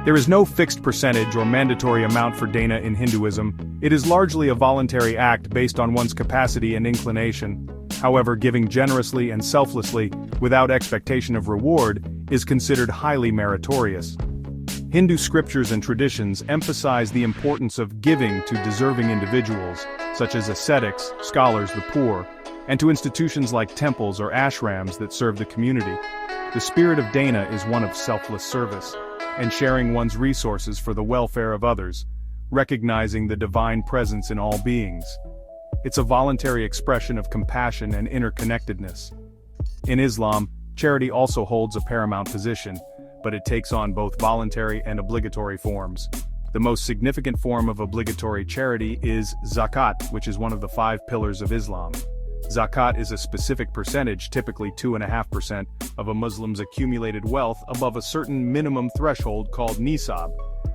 There is no fixed percentage or mandatory amount for dana in Hinduism. It is largely a voluntary act based on one's capacity and inclination. However, giving generously and selflessly, without expectation of reward, is considered highly meritorious. Hindu scriptures and traditions emphasize the importance of giving to deserving individuals, such as ascetics, scholars, the poor, and to institutions like temples or ashrams that serve the community. The spirit of dana is one of selfless service, and sharing one's resources for the welfare of others, recognizing the divine presence in all beings. It's a voluntary expression of compassion and interconnectedness. In Islam, charity also holds a paramount position, but it takes on both voluntary and obligatory forms. The most significant form of obligatory charity is zakat, which is one of the 5 pillars of Islam. Zakat is a specific percentage, typically 2.5%, of a Muslim's accumulated wealth above a certain minimum threshold called nisab,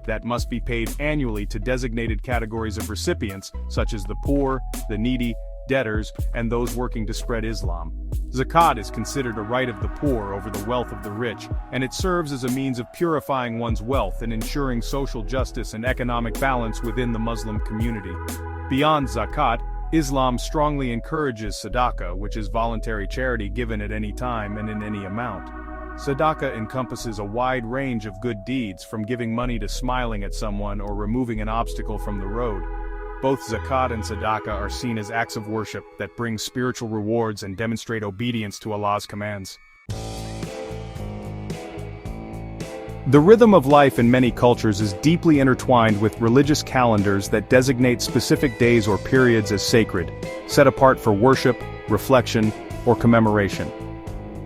that must be paid annually to designated categories of recipients, such as the poor, the needy, debtors, and those working to spread Islam. Zakat is considered a right of the poor over the wealth of the rich, and it serves as a means of purifying one's wealth and ensuring social justice and economic balance within the Muslim community. Beyond zakat, Islam strongly encourages sadaqah, which is voluntary charity given at any time and in any amount. Sadaqah encompasses a wide range of good deeds, from giving money to smiling at someone or removing an obstacle from the road. Both zakat and sadaqah are seen as acts of worship that bring spiritual rewards and demonstrate obedience to Allah's commands. The rhythm of life in many cultures is deeply intertwined with religious calendars that designate specific days or periods as sacred, set apart for worship, reflection, or commemoration.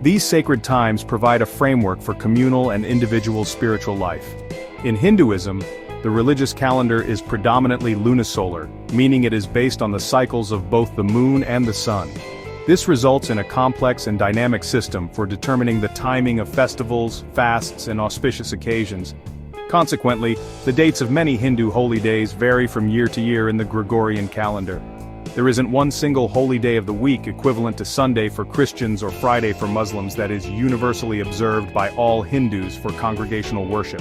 These sacred times provide a framework for communal and individual spiritual life. In Hinduism, the religious calendar is predominantly lunisolar, meaning it is based on the cycles of both the moon and the sun. This results in a complex and dynamic system for determining the timing of festivals, fasts, and auspicious occasions. Consequently, the dates of many Hindu holy days vary from year to year in the Gregorian calendar. There isn't one single holy day of the week equivalent to Sunday for Christians or Friday for Muslims that is universally observed by all Hindus for congregational worship.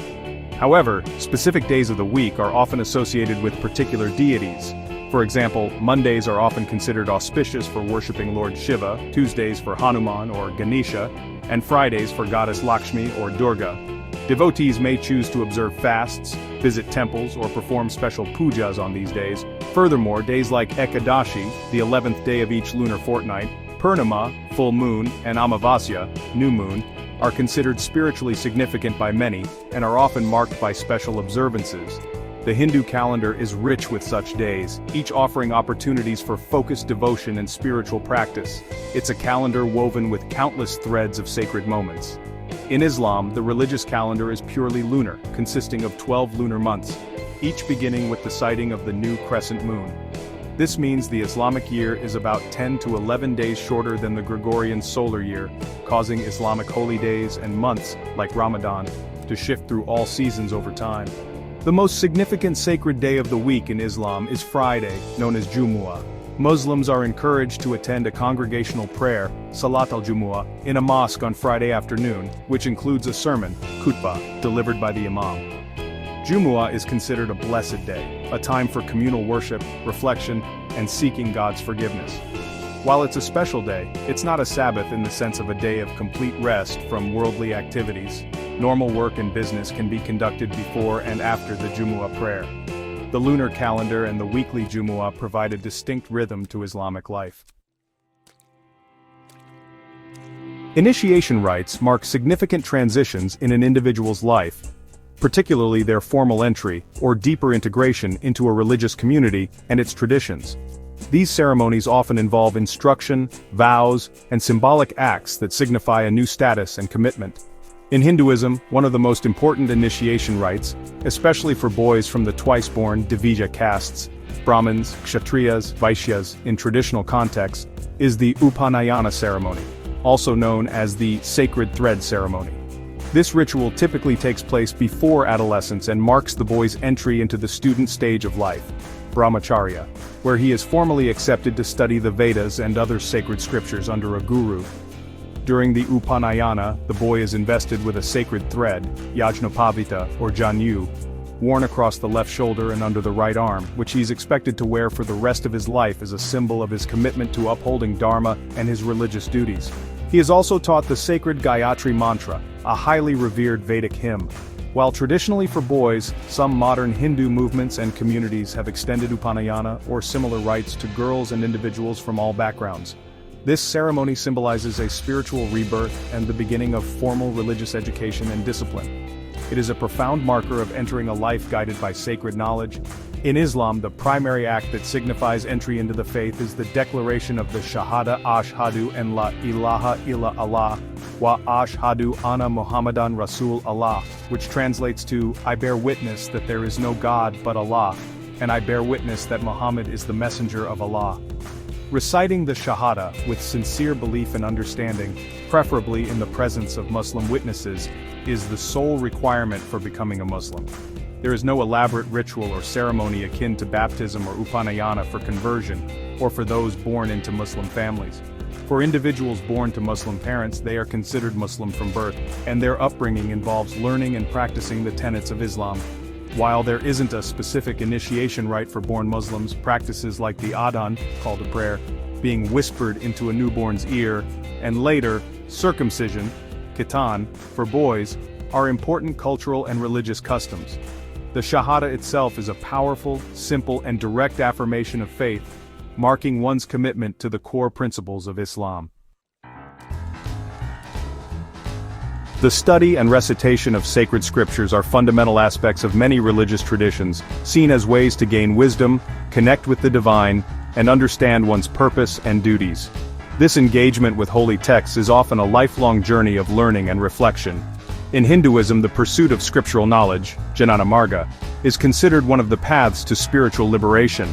However, specific days of the week are often associated with particular deities. For example, Mondays are often considered auspicious for worshipping Lord Shiva, Tuesdays for Hanuman or Ganesha, and Fridays for goddess Lakshmi or Durga. Devotees may choose to observe fasts, visit temples, or perform special pujas on these days. Furthermore, days like Ekadashi, the 11th day of each lunar fortnight, Purnima, full moon, and Amavasya, new moon, are considered spiritually significant by many, and are often marked by special observances. The Hindu calendar is rich with such days, each offering opportunities for focused devotion and spiritual practice. It's a calendar woven with countless threads of sacred moments. In Islam, the religious calendar is purely lunar, consisting of 12 lunar months, each beginning with the sighting of the new crescent moon. This means the Islamic year is about 10 to 11 days shorter than the Gregorian solar year, causing Islamic holy days and months, like Ramadan, to shift through all seasons over time. The most significant sacred day of the week in Islam is Friday, known as Jumu'ah. Muslims are encouraged to attend a congregational prayer, Salat al-Jumu'ah, in a mosque on Friday afternoon, which includes a sermon, khutbah, delivered by the imam. Jumu'ah is considered a blessed day, a time for communal worship, reflection, and seeking God's forgiveness. While it's a special day, it's not a Sabbath in the sense of a day of complete rest from worldly activities. Normal work and business can be conducted before and after the Jumu'ah prayer. The lunar calendar and the weekly Jumu'ah provide a distinct rhythm to Islamic life. Initiation rites mark significant transitions in an individual's life, particularly their formal entry or deeper integration into a religious community and its traditions. These ceremonies often involve instruction, vows, and symbolic acts that signify a new status and commitment. In Hinduism, one of the most important initiation rites, especially for boys from the twice-born Dvija castes, Brahmins, Kshatriyas, Vaishyas, in traditional contexts, is the Upanayana ceremony, also known as the sacred thread ceremony. This ritual typically takes place before adolescence and marks the boy's entry into the student stage of life, brahmacharya, where he is formally accepted to study the Vedas and other sacred scriptures under a guru. During the Upanayana, the boy is invested with a sacred thread, yajnopavita or janyu, worn across the left shoulder and under the right arm, which he is expected to wear for the rest of his life as a symbol of his commitment to upholding dharma and his religious duties. He is also taught the sacred Gayatri mantra, a highly revered Vedic hymn. While traditionally for boys, some modern Hindu movements and communities have extended Upanayana or similar rites to girls and individuals from all backgrounds. This ceremony symbolizes a spiritual rebirth and the beginning of formal religious education and discipline. It is a profound marker of entering a life guided by sacred knowledge. In Islam, the primary act that signifies entry into the faith is the declaration of the Shahada Ashhadu an la ilaha illa Allah, wa ashhadu anna Muhammadan Rasul Allah, which translates to, I bear witness that there is no God but Allah, and I bear witness that Muhammad is the messenger of Allah. Reciting the Shahada with sincere belief and understanding, preferably in the presence of Muslim witnesses, is the sole requirement for becoming a Muslim. There is no elaborate ritual or ceremony akin to baptism or Upanayana for conversion, or for those born into Muslim families. For individuals born to Muslim parents, they are considered Muslim from birth, and their upbringing involves learning and practicing the tenets of Islam. While there isn't a specific initiation rite for born Muslims, practices like the adhan, call to prayer, being whispered into a newborn's ear, and later, circumcision, khitan, for boys, are important cultural and religious customs. The Shahada itself is a powerful, simple, and direct affirmation of faith, marking one's commitment to the core principles of Islam. The study and recitation of sacred scriptures are fundamental aspects of many religious traditions, seen as ways to gain wisdom, connect with the divine, and understand one's purpose and duties. This engagement with holy texts is often a lifelong journey of learning and reflection. In Hinduism, the pursuit of scriptural knowledge, Jnana Marga, is considered one of the paths to spiritual liberation.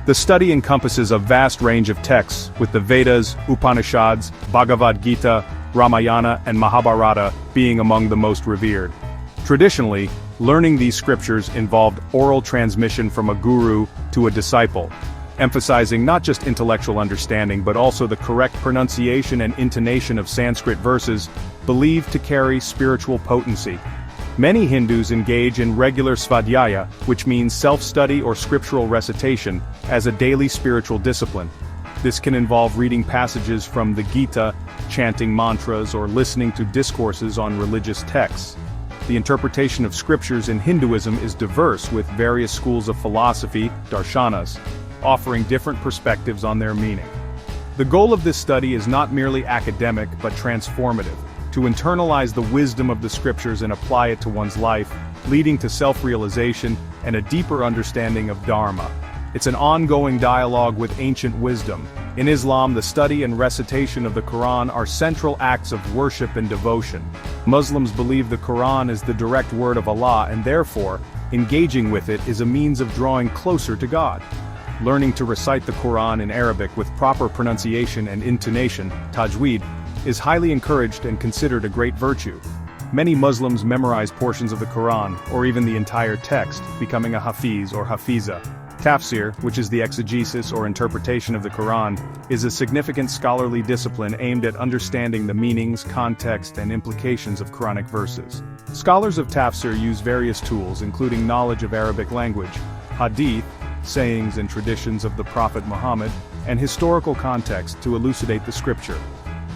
The study encompasses a vast range of texts, with the Vedas, Upanishads, Bhagavad Gita, Ramayana, and Mahabharata being among the most revered. Traditionally, learning these scriptures involved oral transmission from a guru to a disciple, emphasizing not just intellectual understanding but also the correct pronunciation and intonation of Sanskrit verses, believed to carry spiritual potency. Many Hindus engage in regular svadhyaya, which means self-study or scriptural recitation, as a daily spiritual discipline. This can involve reading passages from the Gita, chanting mantras, or listening to discourses on religious texts. The interpretation of scriptures in Hinduism is diverse, with various schools of philosophy, darshanas, offering different perspectives on their meaning. The goal of this study is not merely academic but transformative, to internalize the wisdom of the scriptures and apply it to one's life, leading to self-realization and a deeper understanding of Dharma. It's an ongoing dialogue with ancient wisdom. In Islam, the study and recitation of the Quran are central acts of worship and devotion. Muslims believe the Quran is the direct word of Allah, and therefore, engaging with it is a means of drawing closer to God. Learning to recite the Quran in Arabic with proper pronunciation and intonation, tajweed, is highly encouraged and considered a great virtue. Many Muslims memorize portions of the Quran, or even the entire text, becoming a hafiz or hafiza. Tafsir, which is the exegesis or interpretation of the Quran, is a significant scholarly discipline aimed at understanding the meanings, context, and implications of Quranic verses. Scholars of tafsir use various tools, including knowledge of Arabic language, hadith, sayings and traditions of the Prophet Muhammad, and historical context to elucidate the scripture.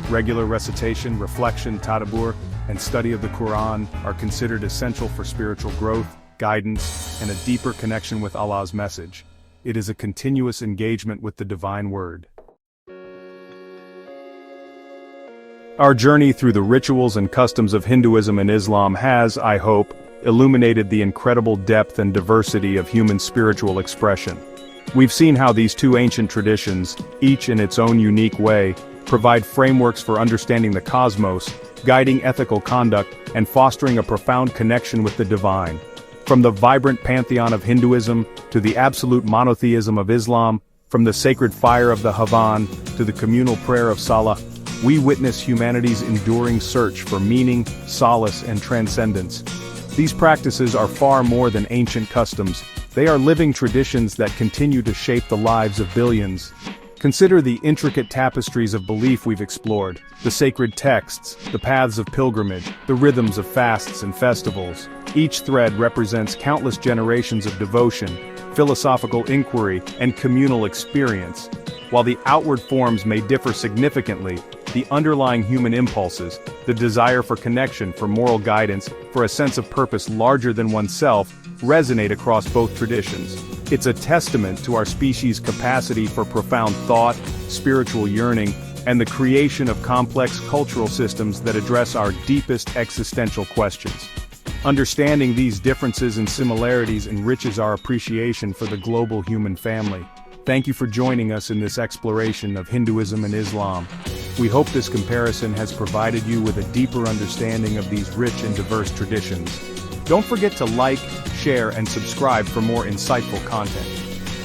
Regular recitation, reflection, tadabbur, and study of the Quran are considered essential for spiritual growth, guidance, and a deeper connection with Allah's message. It is a continuous engagement with the divine word. Our journey through the rituals and customs of Hinduism and Islam has, I hope, illuminated the incredible depth and diversity of human spiritual expression. We've seen how these two ancient traditions, each in its own unique way, provide frameworks for understanding the cosmos, guiding ethical conduct, and fostering a profound connection with the divine. From the vibrant pantheon of Hinduism to the absolute monotheism of Islam, from the sacred fire of the Havan to the communal prayer of Salah, we witness humanity's enduring search for meaning, solace, and transcendence. These practices are far more than ancient customs. They are living traditions that continue to shape the lives of billions. Consider the intricate tapestries of belief we've explored, the sacred texts, the paths of pilgrimage, the rhythms of fasts and festivals. Each thread represents countless generations of devotion, philosophical inquiry, and communal experience. While the outward forms may differ significantly, the underlying human impulses, the desire for connection, for moral guidance, for a sense of purpose larger than oneself, resonate across both traditions. It's a testament to our species' capacity for profound thought, spiritual yearning, and the creation of complex cultural systems that address our deepest existential questions. Understanding these differences and similarities enriches our appreciation for the global human family. Thank you for joining us in this exploration of Hinduism and Islam. We hope this comparison has provided you with a deeper understanding of these rich and diverse traditions. Don't forget to like, share, and subscribe for more insightful content.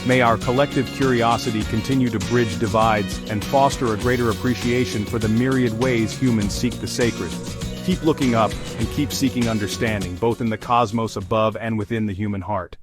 May our collective curiosity continue to bridge divides and foster a greater appreciation for the myriad ways humans seek the sacred. Keep looking up and keep seeking understanding, both in the cosmos above and within the human heart.